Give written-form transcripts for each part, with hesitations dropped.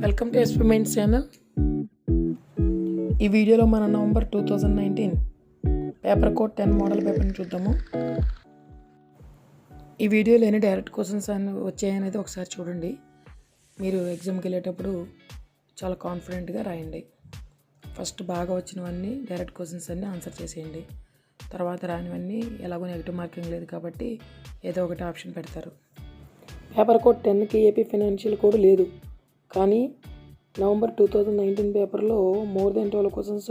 Welcome to experiments channel. ఈ వీడియోలో మనం నవంబర్ 2019 పేపర్ కోడ్ 10 మోడల్ పేపర్ని చూద్దాము. ఈ వీడియోలో ఎన్ని డైరెక్ట్ క్వశ్చన్స్ వచ్చాయనేది ఒకసారి చూడండి. మీరు ఎగ్జామ్కి వెళ్ళేటప్పుడు చాలా కాన్ఫిడెంట్గా రాయండి. ఫస్ట్ బాగా వచ్చినవన్నీ డైరెక్ట్ క్వశ్చన్స్ అన్నీ ఆన్సర్ చేసేయండి. తర్వాత రానివన్నీ ఎలాగో నెగిటివ్ మార్కింగ్ లేదు కాబట్టి ఏదో ఒకటి ఆప్షన్ పెడతారు. పేపర్ కోడ్ 10కి ఏపీ ఫైనాన్షియల్ కోడ్ లేదు, కానీ నవంబర్ 2019 పేపర్లో more than 12 questions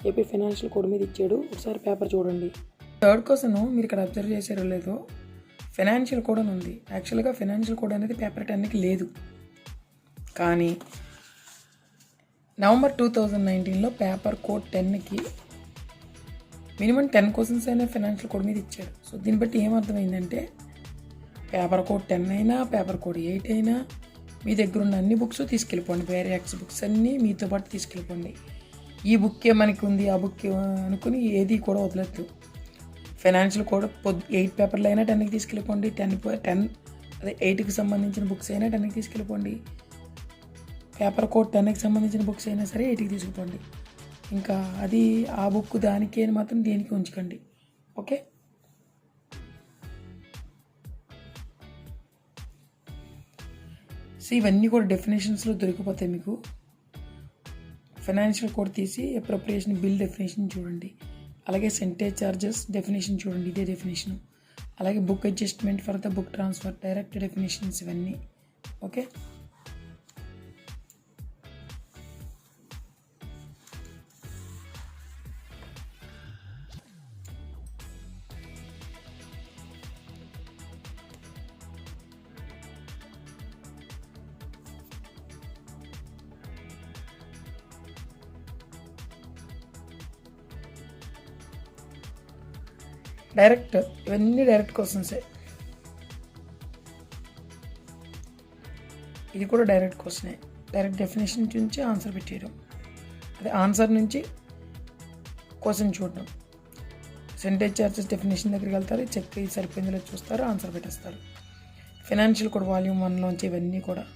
AP financial code మీద ఇచ్చాడు. ఒకసారి పేపర్ చూడండి. థర్డ్ క్వశ్చన్ మీరు ఇక్కడ అబ్జర్వ్ చేశారో లేదో, ఫైనాన్షియల్ కోడ్ అని ఉంది. యాక్చువల్గా ఫైనాన్షియల్ కోడ్ అనేది పేపర్ 10కి లేదు, కానీ నవంబర్ 2019లో పేపర్ కోడ్ 10కి మినిమం 10 క్వశ్చన్స్ అయినా ఫైనాన్షియల్ కోడ్ మీద ఇచ్చాడు. సో దీన్ని బట్టి ఏమర్థమైందంటే పేపర్ కోడ్ 10 అయినా పేపర్ కోడ్ 8 అయినా మీ దగ్గర ఉన్న అన్ని బుక్స్ తీసుకెళ్ళిపోండి. వేరే ఎక్స్ బుక్స్ అన్నీ మీతో పాటు తీసుకెళ్ళిపోండి. ఈ బుక్కే మనకి ఉంది, ఆ బుక్ అనుకుని ఏది కూడా వదలద్దు. ఫైనాన్షియల్ కోడ్ 8 పేపర్లు అయినా 10కి తీసుకెళ్ళిపోండి. 8కి సంబంధించిన బుక్స్ అయినా 10కి తీసుకెళ్ళిపోండి. పేపర్ కోడ్ 10కి సంబంధించిన బుక్స్ అయినా సరే 8కి తీసుకుపోండి. ఇంకా అది ఆ బుక్ దానికే మాత్రం దేనికి ఉంచకండి. ఓకే, సో ఇవన్నీ కూడా డెఫినేషన్స్లో దొరికిపోతాయి మీకు. ఫైనాన్షియల్ కోడ్ తీసి అప్రోప్రియేషన్ బిల్ డెఫినేషన్ చూడండి, అలాగే సెంటేజ్ చార్జెస్ డెఫినేషన్ చూడండి, ఇదే డెఫినేషన్. అలాగే book adjustment for the book transfer direct definitions ఇవన్నీ. ఓకే, డైరెక్ట్ ఇవన్నీ డైరెక్ట్ క్వశ్చన్సే. ఇది కూడా డైరెక్ట్ క్వశ్చనే. డైరెక్ట్ డెఫినేషన్ నుంచి ఆన్సర్ పెట్టేయడం, అదే ఆన్సర్ నుంచి క్వశ్చన్ చూడడం. సెంటేజ్ చార్జెస్ డెఫినేషన్ దగ్గరికి వెళ్తారు, చెక్ సరిపోయిందిలో చూస్తారు, ఆన్సర్ పెట్టేస్తారు. ఫైనాన్షియల్ కోడ్ వాల్యూమ్ 1లోంచి ఇవన్నీ కూడా.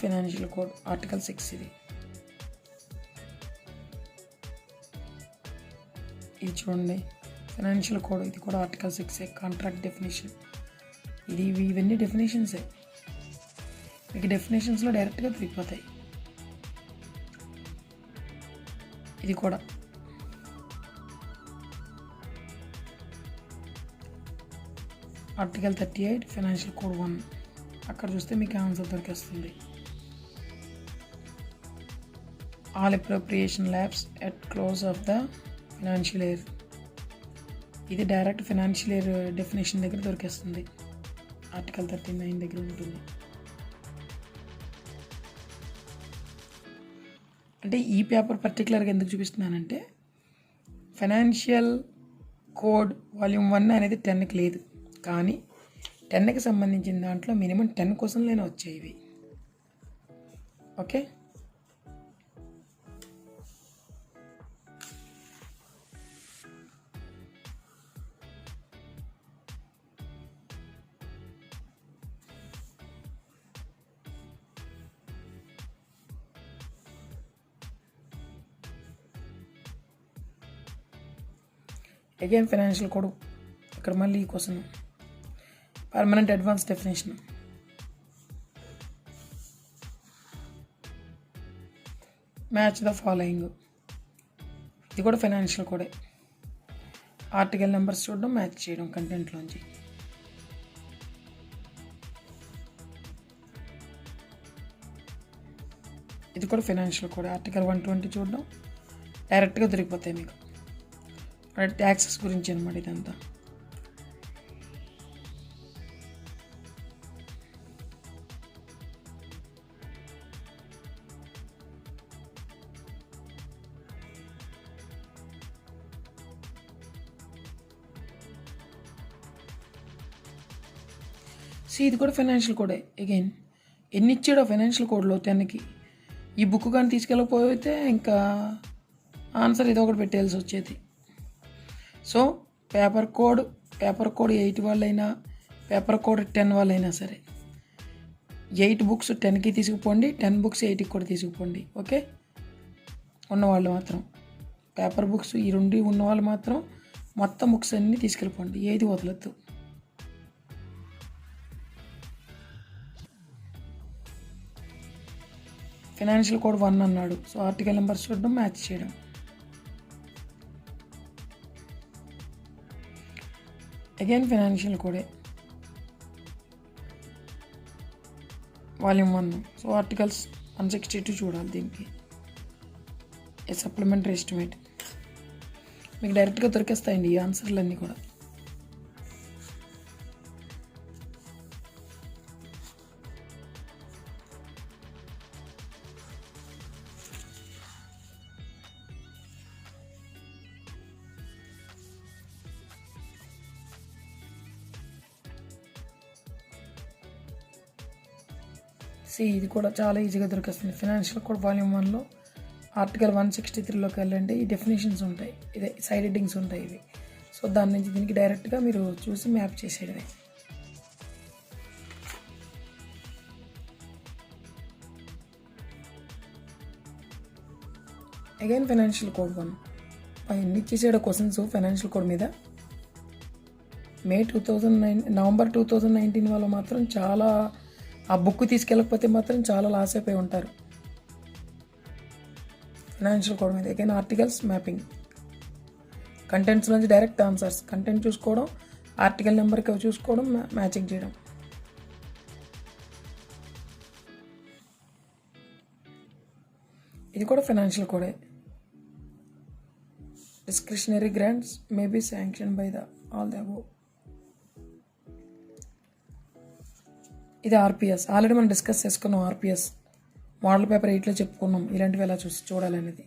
ఫైనాన్షియల్ కోడ్ ఆర్టికల్ 6 ఇది చూడండి. ఫైనాన్షియల్ కోడ్ ఇది కూడా ఆర్టికల్ 6 కాంట్రాక్ట్ డెఫినేషన్. ఇవన్నీ డెఫినేషన్సే. మీకు డెఫినేషన్స్లో డైరెక్ట్గా దొరికిపోతాయి. ఇది కూడా ఆర్టికల్ 38 ఫైనాన్షియల్ కోడ్ 1. అక్కడ చూస్తే మీకు ఆన్సర్ దొరికేస్తుంది. All appropriation lapse at close of the financial year. ఇది డైరెక్ట్ ఫైనాన్షియల్ ఇయర్ డెఫినేషన్ దగ్గర దొరికేస్తుంది. ఆర్టికల్ 39 దగ్గర ఉంటుంది. అంటే ఈ పేపర్ పర్టికులర్గా ఎందుకు చూపిస్తున్నానంటే ఫైనాన్షియల్ కోడ్ వాల్యూమ్ 1 అనేది 10కి లేదు, కానీ 10కి సంబంధించిన దాంట్లో మినిమం 10 క్వశ్చన్లైనా వచ్చాయి ఇవి. Okay, again financial code. ఇక్కడ మళ్ళీ ఈ question permanent advance definition. Match the following. ఇది కూడా ఫైనాన్షియల్ కోడే. ఆర్టికల్ నెంబర్స్ చూడడం, మ్యాచ్ చేయడం కంటెంట్లోంచి. ఇది కూడా ఫైనాన్షియల్ కోడ్. ఆర్టికల్ 120 చూడడం, డైరెక్ట్గా దొరికిపోతాయి మీకు. ట్యాక్సెస్ గురించి అనమాట ఇదంతా. ఇది కూడా ఫైనాన్షియల్ కోడే. అగైన్ ఎన్ని ఇచ్చాడో ఫైనాన్షియల్ కోడ్లో 10కి. ఈ బుక్ కానీ తీసుకెళ్ళకపోతే ఇంకా ఆన్సర్ ఏదో ఒకటి పెట్టేయాల్సి వచ్చేది. So paper code paper code 8 వాళ్ళైనా పేపర్ కోడ్ 10 వాళ్ళైనా సరే 8 బుక్స్ 10కి తీసుకుపోండి, 10 బుక్స్ 8కి కూడా తీసుకుపోండి. ఓకే, ఉన్నవాళ్ళు మాత్రం పేపర్ బుక్స్ ఈ 2 ఉన్నవాళ్ళు మాత్రం మొత్తం బుక్స్ అన్నీ తీసుకెళ్ళిపోండి, ఏది వదలద్దు. ఫైనాన్షియల్ కోడ్ 1 అన్నాడు. సో ఆర్టికల్ నెంబర్స్ చూడడం, మ్యాచ్ చేయడం. అగైన్ ఫైనాన్షియల్ కోడే వాల్యూమ్ 1. సో ఆర్టికల్స్ 162 చూడాలి దీనికి. ఏ సప్లిమెంటరీ ఎస్టిమేట్ మీకు డైరెక్ట్గా దొరికేస్తాయండి ఈ ఆన్సర్లు అన్నీ కూడా. ఇది కూడా చాలా ఈజీగా దొరికేస్తుంది. ఫైనాన్షియల్ కోడ్ వాల్యూమ్ 1లో ఆర్టికల్ 163లోకి వెళ్ళండి. ఈ డెఫినేషన్స్ ఉంటాయి, ఇదే సైడ్ హెడ్డింగ్స్ ఉంటాయి ఇవి. సో దాని నుంచి దీనికి డైరెక్ట్గా మీరు చూసి మ్యాప్ చేసేయడమే. అగైన్ ఫైనాన్షియల్ కోడ్ 1 ఎన్ని ఇచ్చేసాడు క్వశ్చన్స్ ఫైనాన్షియల్ కోడ్ మీద. నవంబర్ 2019 వాళ్ళు మాత్రం చాలా ఆ బుక్ తీసుకెళ్ళకపోతే మాత్రం చాలా లాస్ అయిపోయి ఉంటారు ఫైనాన్షియల్ కోడ్ మీద. అగైన్ ఆర్టికల్స్ మ్యాపింగ్, కంటెంట్స్ నుంచి డైరెక్ట్ ఆన్సర్స్, కంటెంట్ చూసుకోవడం, ఆర్టికల్ నెంబర్కి చూసుకోవడం, మ్యాచింగ్ చేయడం. ఇది కూడా ఫైనాన్షియల్ కోడే. Discretionary grants may be sanction by all the above. ఇది ఆర్పిఎస్, ఆల్రెడీ మనం డిస్కస్ చేసుకున్నాం. ఆర్పిఎస్ మోడల్ పేపర్ 8లో చెప్పుకున్నాం ఇలాంటివి ఎలా చూడాలనేది.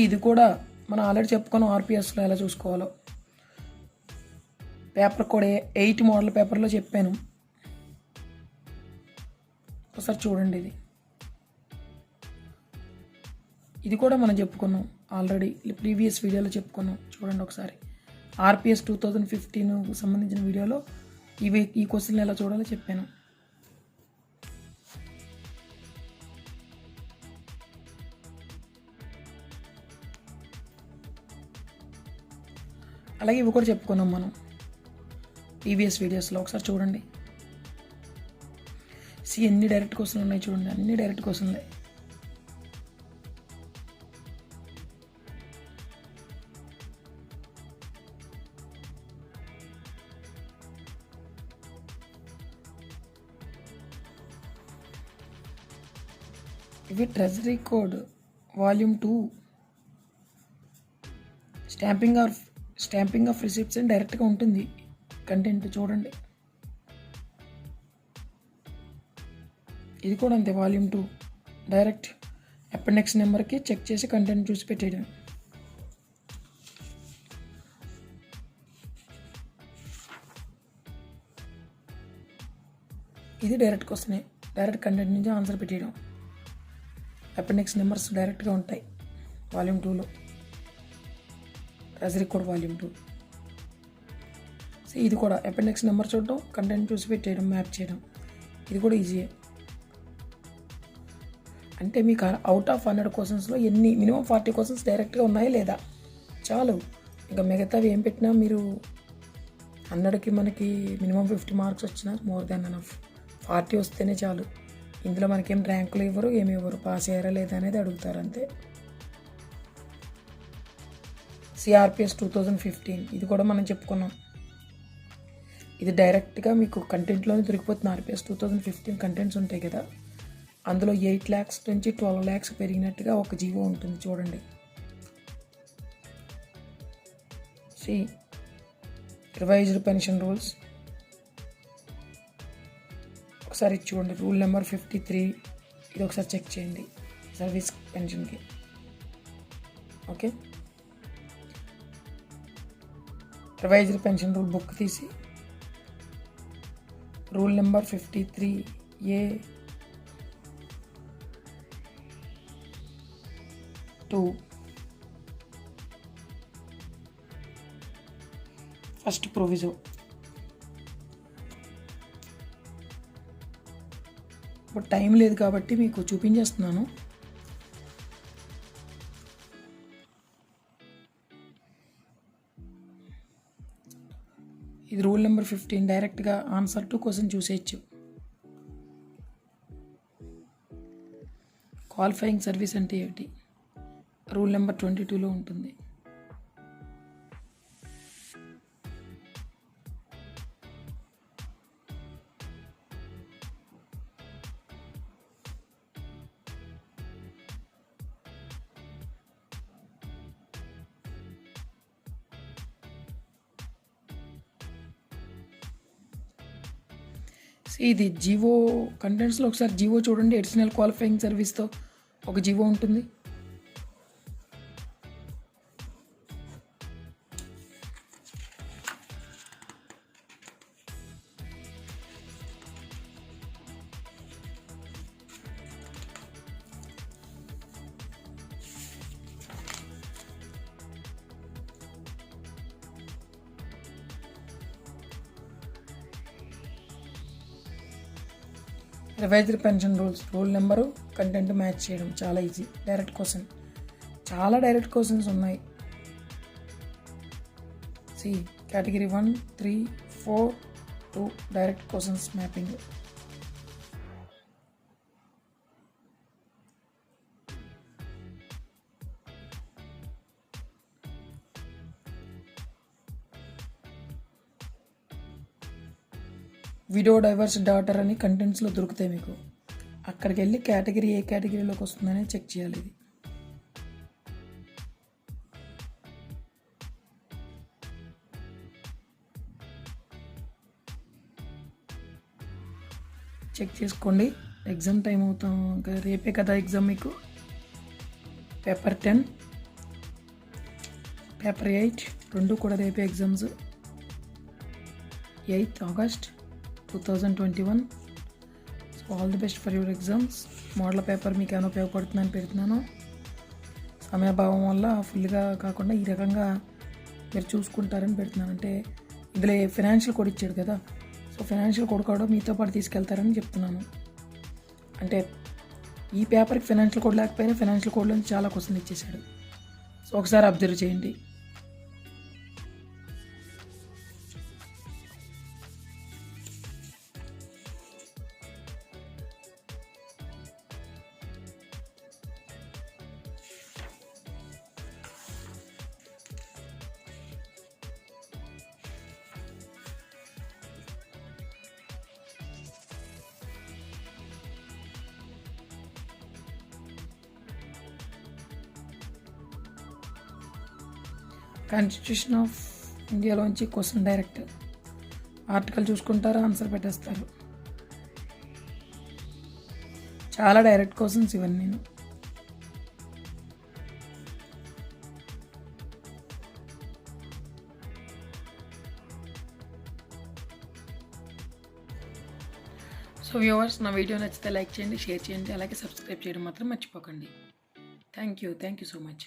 ఇది కూడా మనం ఆల్రెడీ చెప్పుకున్నాం ఆర్పిఎస్లో ఎలా చూసుకోవాలో. పేపర్ కోడ్ 8 మోడల్ పేపర్లో చెప్పాను, ఒకసారి చూడండి. ఇది కూడా మనం చెప్పుకున్నాం ఆల్రెడీ, ప్రీవియస్ వీడియోలో చెప్పుకున్నాం, చూడండి ఒకసారి. ఆర్పిఎస్ 2015 సంబంధించిన వీడియోలో ఈ క్వశ్చన్ ఎలా చూడాలో చెప్పాను. అలాగే ఇవి కూడా చెప్పుకున్నాం మనం ప్రీవియస్ వీడియోస్లో, ఒకసారి చూడండి. ఎన్ని డైరెక్ట్ క్వశ్చన్లు ఉన్నాయి చూడండి, అన్ని డైరెక్ట్ క్వశ్చన్లే. ఇవి treasury code volume 2 stamping of receipts అని డైరెక్ట్గా ఉంటుంది కంటెంట్, చూడండి. ఇది కూడా అంతే, వాల్యూమ్ 2 డైరెక్ట్ అపెండిక్స్ నెంబర్కి చెక్ చేసి కంటెంట్ చూసి పెట్టేయడం. ఇది డైరెక్ట్ క్వశ్చనే, డైరెక్ట్ కంటెంట్ నుంచి ఆన్సర్ పెట్టేయడం. అపెండిక్స్ నెంబర్స్ డైరెక్ట్గా ఉంటాయి వాల్యూమ్ 2లో. Treasury code volume 2. ఇది కూడా అపెండిక్స్ నెంబర్ చూడడం, కంటెంట్ చూసి పెట్టేయడం, మ్యాప్ చేయడం. ఇది కూడా ఈజీయే. అంటే మీకు అవుట్ ఆఫ్ 100 క్వశ్చన్స్లో మినిమం 40 క్వశ్చన్స్ డైరెక్ట్గా ఉన్నాయా లేదా చాలు. ఇంకా మిగతావి ఏం పెట్టినా మీరు 100కి మనకి మినిమం 50 మార్క్స్ వచ్చినా మోర్ దాన్ ఎనఫ్. 40 వస్తేనే చాలు. ఇందులో మనకేం ర్యాంకులు ఇవ్వరు, ఏమి ఇవ్వరు, పాస్ అయ్యారా లేదా అనేది అడుగుతారు అంతే. సిఆర్పిఎస్ 2015 ఇది కూడా మనం చెప్పుకున్నాం. ఇది డైరెక్ట్గా మీకు కంటెంట్లోనే దొరికిపోతుంది. ఆర్పిఎస్ 2015 కంటెంట్స్ ఉంటాయి కదా, అందులో 8 lakhs నుంచి 12 lakhs పెరిగినట్టుగా ఒక జీవో ఉంటుంది చూడండి. రివైజ్డ్ పెన్షన్ రూల్స్ ఒకసారి చూడండి. రూల్ నెంబర్ 53 ఇది ఒకసారి చెక్ చేయండి సర్వీస్ పెన్షన్కి. Okay, revised pension rule book తీసి rule number 53A 2. First proviso. ఇప్పుడు టైం లేదు కాబట్టి మీకు చూపించేస్తున్నాను. ఇది రూల్ నెంబర్ 15. డైరెక్ట్గా ఆన్సర్ టు క్వశ్చన్ చూసేయచ్చు. క్వాలిఫైయింగ్ సర్వీస్ అంటే ఏమిటి? రూల్ నెంబర్ 22లో ఉంటుంది. ఇది జీవో కంటెంట్స్లో ఒకసారి జీవో చూడండి. అడిషనల్ క్వాలిఫైయింగ్ సర్వీస్తో ఒక జీవో ఉంటుంది. Revised pension rules. Rule number content match చేయడం చాలా ఈజీ. డైరెక్ట్ క్వశ్చన్, చాలా డైరెక్ట్ క్వశ్చన్స్ ఉన్నాయి. Category 1, 3, 4, 2 direct questions mapping. Widow divorce daughter అని కంటెంట్స్లో దొరుకుతాయి మీకు. అక్కడికి వెళ్ళి కేటగిరీ ఏ కేటగిరీలోకి వస్తుందని చెక్ చేయాలి. ఇది చెక్ చేసుకోండి. ఎగ్జామ్ టైం అవుతాం, ఇంకా రేపే కదా ఎగ్జామ్ మీకు. పేపర్ 10, పేపర్ 8 రెండు కూడా రేపే exams. 8th August 2021. So all the best for your exams. Model paper మీకు ఏమైనా ఉపయోగపడుతుందని పెడుతున్నాను. సమయభావం వల్ల ఫుల్గా కాకుండా ఈ రకంగా మీరు చూసుకుంటారని పెడుతున్నాను. అంటే ఇందులో ఫైనాన్షియల్ కోడ్ ఇచ్చాడు కదా, సో ఫైనాన్షియల్ కోడ్ కూడా మీతో పాటు తీసుకెళ్తారని చెప్తున్నాను. అంటే ఈ పేపర్కి ఫైనాన్షియల్ కోడ్ లేకపోయినా ఫైనాన్షియల్ కోడ్లో చాలా క్వశ్చన్ ఇచ్చేసాడు. సో ఒకసారి అబ్జర్వ్ చేయండి. కాన్స్టిట్యూషన్ ఆఫ్ ఇండియాలోంచి క్వశ్చన్ డైరెక్ట్ ఆర్టికల్ చూసుకుంటారు, ఆన్సర్ పెట్టేస్తారు. చాలా డైరెక్ట్ క్వశ్చన్స్ ఇవన్నీ. సో వ్యూవర్స్, నా వీడియో నచ్చితే లైక్ చేయండి, షేర్ చేయండి, అలాగే సబ్స్క్రైబ్ చేయడం మాత్రం మర్చిపోకండి. Thank you so much.